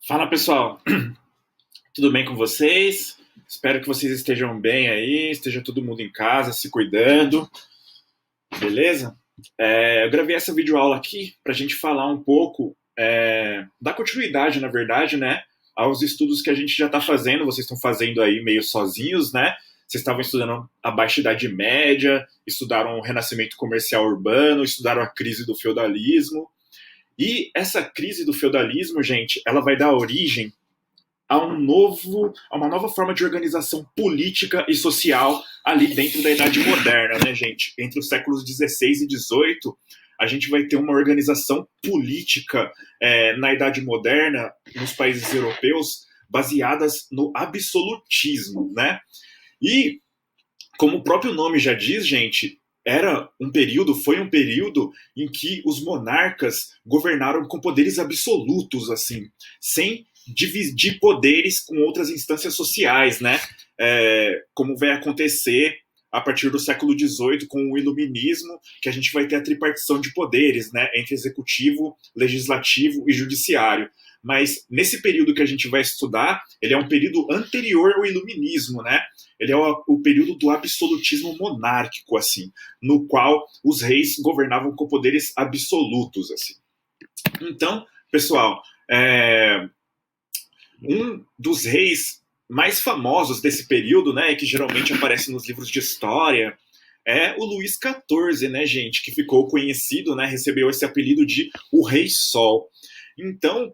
Fala pessoal, tudo bem com vocês? Espero que vocês estejam bem aí, esteja todo mundo em casa, se cuidando, beleza? Eu gravei essa videoaula aqui para a gente falar um pouco, da continuidade, na verdade, né, aos estudos que a gente já está fazendo, vocês estão fazendo aí meio sozinhos, né? Vocês estavam estudando a Baixa Idade Média, estudaram o Renascimento Comercial Urbano, estudaram a crise do feudalismo. E essa crise do feudalismo, gente, ela vai dar origem a uma nova forma de organização política e social ali dentro da Idade Moderna, né, gente? Entre os séculos XVI e XVIII, a gente vai ter uma organização política na Idade Moderna, nos países europeus, baseadas no absolutismo, né? E, como o próprio nome já diz, gente, foi um período em que os monarcas governaram com poderes absolutos, assim, sem dividir poderes com outras instâncias sociais, né? Como vai acontecer a partir do século XVIII com o Iluminismo, que a gente vai ter a tripartição de poderes, né? Entre executivo, legislativo e judiciário. Mas nesse período que a gente vai estudar, ele é um período anterior ao Iluminismo, né? Ele é o período do absolutismo monárquico, assim, no qual os reis governavam com poderes absolutos, assim. Então, pessoal, um dos reis mais famosos desse período, né, que geralmente aparece nos livros de história, é o Luís XIV, né, gente, que ficou conhecido, né, recebeu esse apelido de o Rei Sol. Então,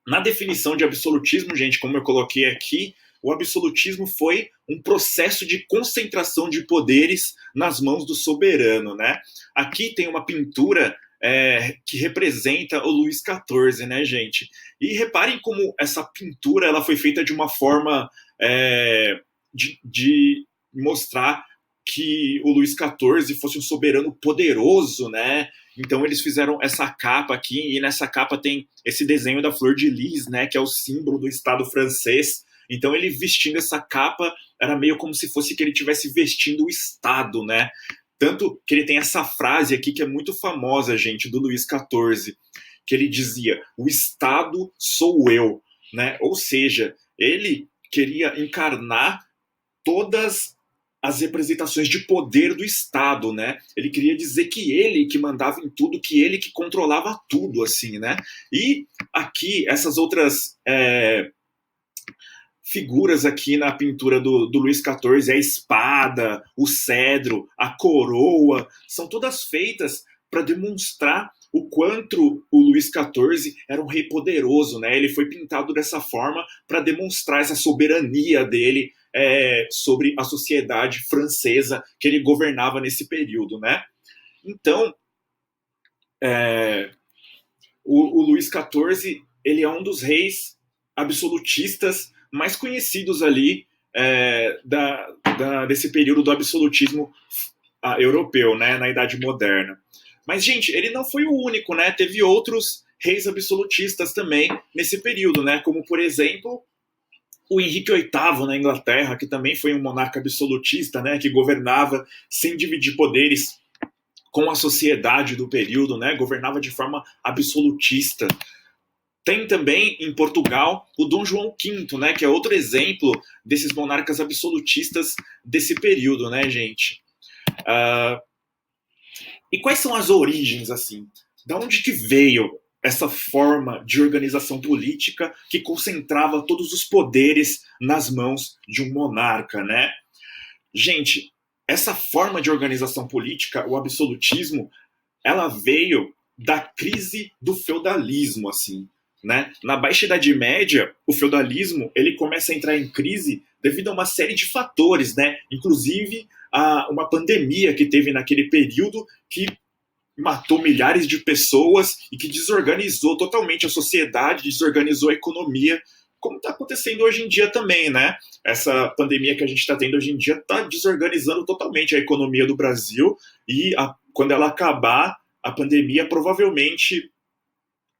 na definição de absolutismo, gente, como eu coloquei aqui, o absolutismo foi um processo de concentração de poderes nas mãos do soberano, né? Aqui tem uma pintura que representa o Luís XIV, né, gente? E reparem como essa pintura ela foi feita de uma forma de mostrar que o Luís XIV fosse um soberano poderoso, né? Então eles fizeram essa capa aqui, e nessa capa tem esse desenho da flor de lis, né? Que é o símbolo do Estado francês. Então ele vestindo essa capa era meio como se fosse que ele estivesse vestindo o Estado, né? Tanto que ele tem essa frase aqui que é muito famosa, gente, do Luís XIV, que ele dizia: o Estado sou eu, né? Ou seja, ele queria encarnar todas as representações de poder do Estado, né? Ele queria dizer que ele que mandava em tudo, que ele que controlava tudo, assim, né? E aqui, essas outras figuras aqui na pintura do Luís XIV, a espada, o cedro, a coroa, são todas feitas para demonstrar o quanto o Luís XIV era um rei poderoso, né? Ele foi pintado dessa forma para demonstrar essa soberania dele sobre a sociedade francesa que ele governava nesse período, né? Então, o Luís XIV ele é um dos reis absolutistas mais conhecidos ali desse período do absolutismo europeu, né, na Idade Moderna. Mas, gente, ele não foi o único, né? Teve outros reis absolutistas também nesse período, né? Como, por exemplo, o Henrique VIII na Inglaterra, que também foi um monarca absolutista, né? Que governava sem dividir poderes com a sociedade do período, né? Governava de forma absolutista. Tem também em Portugal o Dom João V, né, que é outro exemplo desses monarcas absolutistas desse período, né, gente? E quais são as origens, assim? Da onde que veio essa forma de organização política que concentrava todos os poderes nas mãos de um monarca, né? Gente, essa forma de organização política, o absolutismo, ela veio da crise do feudalismo, assim, né? Na Baixa Idade Média, o feudalismo ele começa a entrar em crise devido a uma série de fatores, né? Inclusive a uma pandemia que teve naquele período que matou milhares de pessoas e que desorganizou totalmente a sociedade, desorganizou a economia, como está acontecendo hoje em dia também, né? Essa pandemia que a gente está tendo hoje em dia está desorganizando totalmente a economia do Brasil e quando ela acabar, a pandemia provavelmente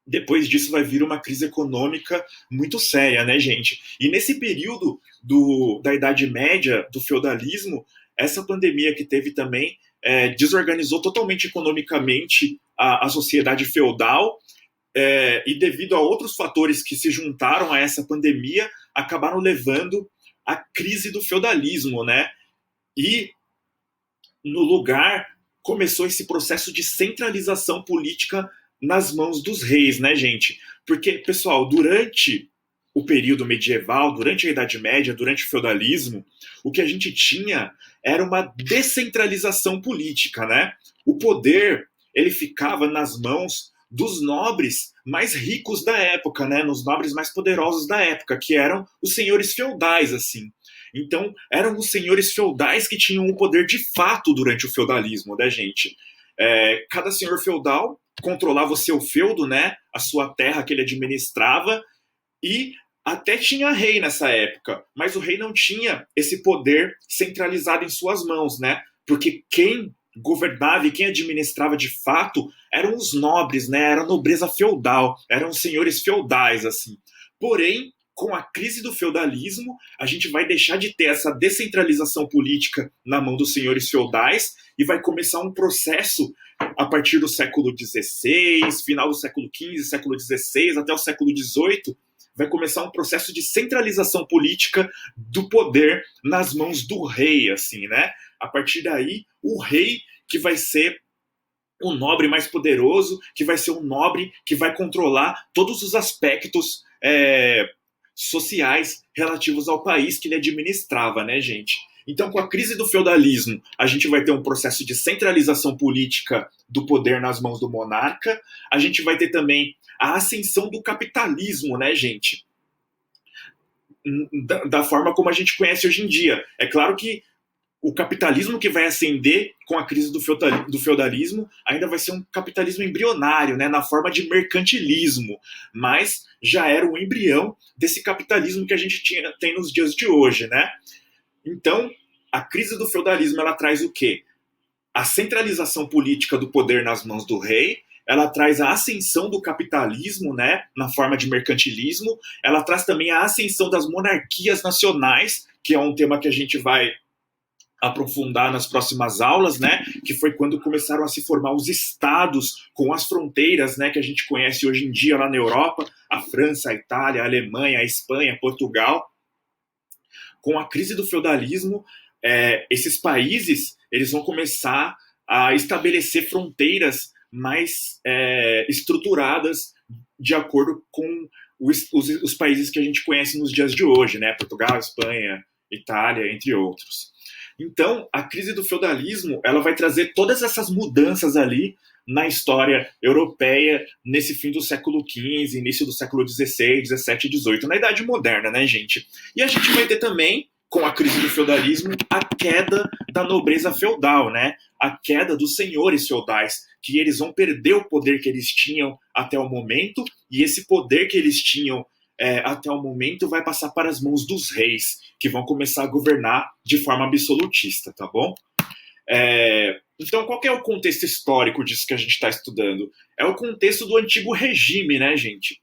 depois disso vai vir uma crise econômica muito séria, né, gente? E nesse período da Idade Média, do feudalismo, essa pandemia que teve também desorganizou totalmente economicamente a sociedade feudal e devido a outros fatores que se juntaram a essa pandemia, acabaram levando à crise do feudalismo, né? E no lugar começou esse processo de centralização política nas mãos dos reis, né, gente? Porque, pessoal, durante o período medieval, durante a Idade Média, durante o feudalismo, o que a gente tinha era uma descentralização política, né? O poder, ele ficava nas mãos dos nobres mais ricos da época, né? Nos nobres mais poderosos da época, que eram os senhores feudais, assim. Então, eram os senhores feudais que tinham o poder de fato durante o feudalismo, né, gente? Cada senhor feudal controlava o seu feudo, né? A sua terra que ele administrava, e até tinha rei nessa época, mas o rei não tinha esse poder centralizado em suas mãos, né? Porque quem governava e quem administrava de fato eram os nobres, né? Era a nobreza feudal, eram os senhores feudais, assim. Porém, com a crise do feudalismo, a gente vai deixar de ter essa descentralização política na mão dos senhores feudais e vai começar um processo a partir do século XVI, final do século XV, século XVI, até o século XVIII, vai começar um processo de centralização política do poder nas mãos do rei, assim, né? A partir daí, o rei que vai ser o nobre mais poderoso, que vai ser o nobre que vai controlar todos os aspectos sociais relativos ao país que ele administrava, né, gente? Então, com a crise do feudalismo, a gente vai ter um processo de centralização política do poder nas mãos do monarca. A gente vai ter também a ascensão do capitalismo, né, gente? Da forma como a gente conhece hoje em dia. É claro que o capitalismo que vai ascender com a crise do feudalismo ainda vai ser um capitalismo embrionário, né, na forma de mercantilismo, mas já era o embrião desse capitalismo que a gente tem nos dias de hoje, né? Então, a crise do feudalismo, ela traz o quê? A centralização política do poder nas mãos do rei, ela traz a ascensão do capitalismo, né, na forma de mercantilismo, ela traz também a ascensão das monarquias nacionais, que é um tema que a gente vai aprofundar nas próximas aulas, né, que foi quando começaram a se formar os estados com as fronteiras, né, que a gente conhece hoje em dia lá na Europa, a França, a Itália, a Alemanha, a Espanha, Portugal. Com a crise do feudalismo, esses países eles vão começar a estabelecer fronteiras mais estruturadas de acordo com os países que a gente conhece nos dias de hoje, né, Portugal, Espanha, Itália, entre outros. Então, a crise do feudalismo, ela vai trazer todas essas mudanças ali na história europeia nesse fim do século XV, início do século XVI, XVII e XVIII, na Idade Moderna, né, gente? E a gente vai ter também, com a crise do feudalismo, a queda da nobreza feudal, né? A queda dos senhores feudais, que eles vão perder o poder que eles tinham até o momento, e esse poder que eles tinham até o momento vai passar para as mãos dos reis, que vão começar a governar de forma absolutista, tá bom? Então, qual que é o contexto histórico disso que a gente está estudando? É o contexto do antigo regime, né, gente?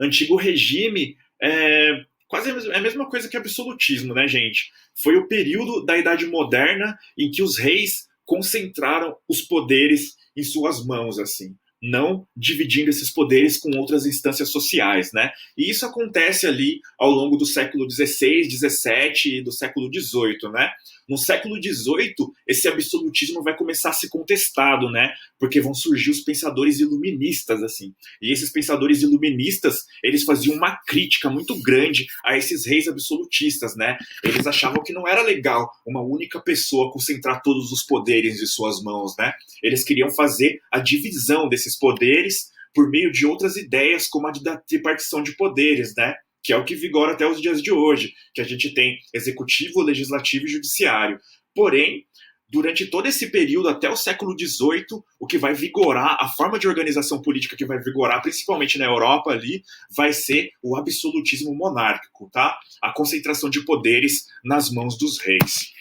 Antigo regime é quase a mesma coisa que absolutismo, né, gente? Foi o período da Idade Moderna em que os reis concentraram os poderes em suas mãos, assim, não dividindo esses poderes com outras instâncias sociais, né? E isso acontece ali ao longo do século XVI, XVII e do século XVIII, né? No século XVIII, esse absolutismo vai começar a ser contestado, né? Porque vão surgir os pensadores iluministas, assim. E esses pensadores iluministas, eles faziam uma crítica muito grande a esses reis absolutistas, né? Eles achavam que não era legal uma única pessoa concentrar todos os poderes em suas mãos, né? Eles queriam fazer a divisão desses poderes por meio de outras ideias, como a da tripartição de poderes, né? Que é o que vigora até os dias de hoje, que a gente tem executivo, legislativo e judiciário. Porém, durante todo esse período, até o século XVIII, o que vai vigorar, a forma de organização política que vai vigorar, principalmente na Europa ali, vai ser o absolutismo monárquico, tá? A concentração de poderes nas mãos dos reis.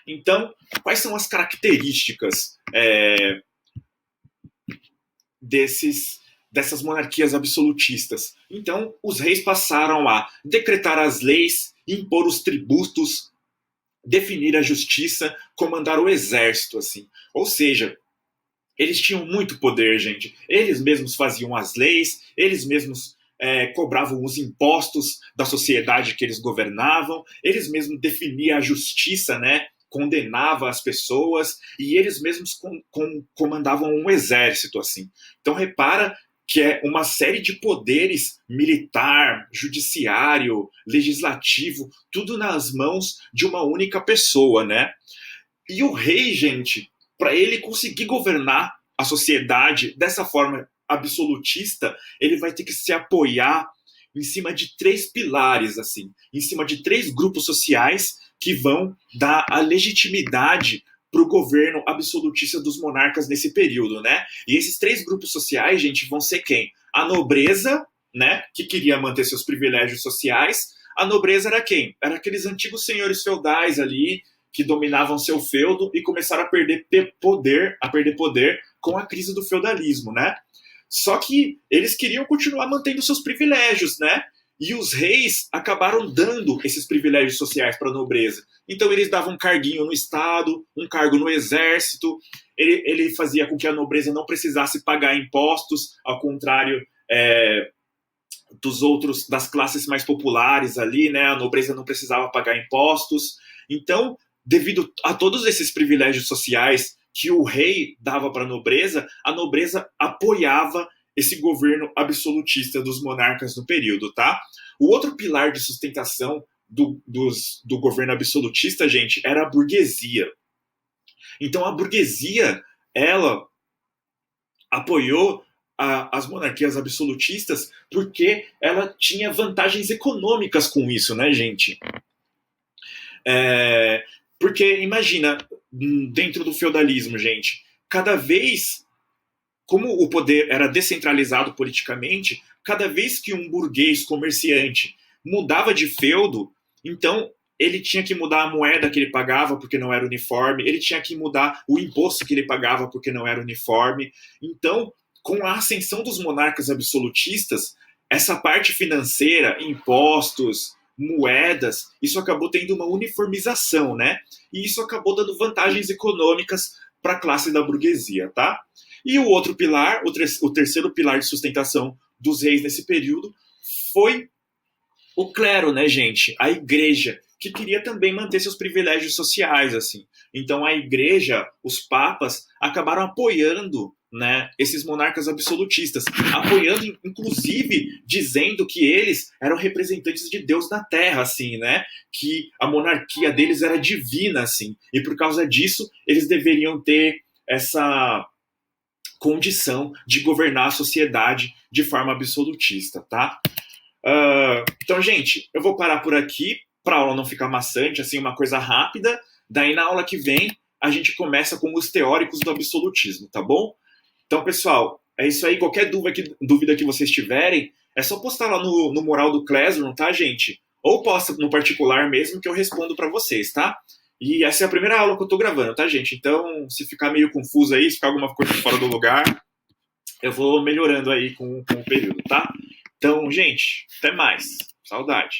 Então, quais são as características dessas monarquias absolutistas? Então, os reis passaram a decretar as leis, impor os tributos, definir a justiça, comandar o exército, assim. Ou seja, Eles tinham muito poder, gente. Eles mesmos faziam as leis, eles mesmos cobravam os impostos da sociedade que eles governavam, eles mesmos definiam a justiça, né? Condenava as pessoas e eles mesmos comandavam um exército, assim. Então repara que é uma série de poderes militar, judiciário, legislativo, tudo nas mãos de uma única pessoa, né? E o rei, gente, para ele conseguir governar a sociedade dessa forma absolutista, ele vai ter que se apoiar em cima de três pilares, assim, em cima de três grupos sociais que vão dar a legitimidade para o governo absolutista dos monarcas nesse período, né? E esses três grupos sociais, gente, vão ser quem? A nobreza, né, que queria manter seus privilégios sociais. A nobreza era quem? Era aqueles antigos senhores feudais ali, que dominavam seu feudo e começaram a perder poder com a crise do feudalismo, né? Só que eles queriam continuar mantendo seus privilégios, né? E os reis acabaram dando esses privilégios sociais para a nobreza. Então eles davam um carguinho no Estado, um cargo no exército, ele fazia com que a nobreza não precisasse pagar impostos, ao contrário dos outros, das classes mais populares ali, né? A nobreza não precisava pagar impostos. Então, devido a todos esses privilégios sociais que o rei dava para a nobreza apoiava esse governo absolutista dos monarcas no período, tá? O outro pilar de sustentação do governo absolutista, gente, era a burguesia. Então a burguesia, ela apoiou as monarquias absolutistas porque ela tinha vantagens econômicas com isso, né, gente? Porque, imagina, dentro do feudalismo, gente, cada vez, como o poder era descentralizado politicamente, cada vez que um burguês comerciante mudava de feudo, então ele tinha que mudar a moeda que ele pagava porque não era uniforme, ele tinha que mudar o imposto que ele pagava porque não era uniforme. Então, com a ascensão dos monarcas absolutistas, essa parte financeira, impostos, moedas, isso acabou tendo uma uniformização, né? E isso acabou dando vantagens econômicas para a classe da burguesia, tá? E o outro pilar, o terceiro pilar de sustentação dos reis nesse período, foi o clero, né, gente? A igreja, que queria também manter seus privilégios sociais, assim. Então a igreja, os papas, acabaram apoiando, né, esses monarcas absolutistas, apoiando, inclusive, dizendo que eles eram representantes de Deus na Terra, assim, né, que a monarquia deles era divina, assim, e por causa disso eles deveriam ter essa condição de governar a sociedade de forma absolutista, tá? Então, gente, eu vou parar por aqui para a aula não ficar maçante, assim, uma coisa rápida. Daí, na aula que vem, a gente começa com os teóricos do absolutismo, tá bom? Então, pessoal, é isso aí. Qualquer dúvida que vocês tiverem, é só postar lá no mural do Classroom, tá, gente? Ou posta no particular mesmo que eu respondo para vocês, tá? E essa é a primeira aula que eu tô gravando, tá, gente? Então, se ficar meio confuso aí, se ficar alguma coisa fora do lugar, eu vou melhorando aí com o período, tá? Então, gente, até mais. Saudade.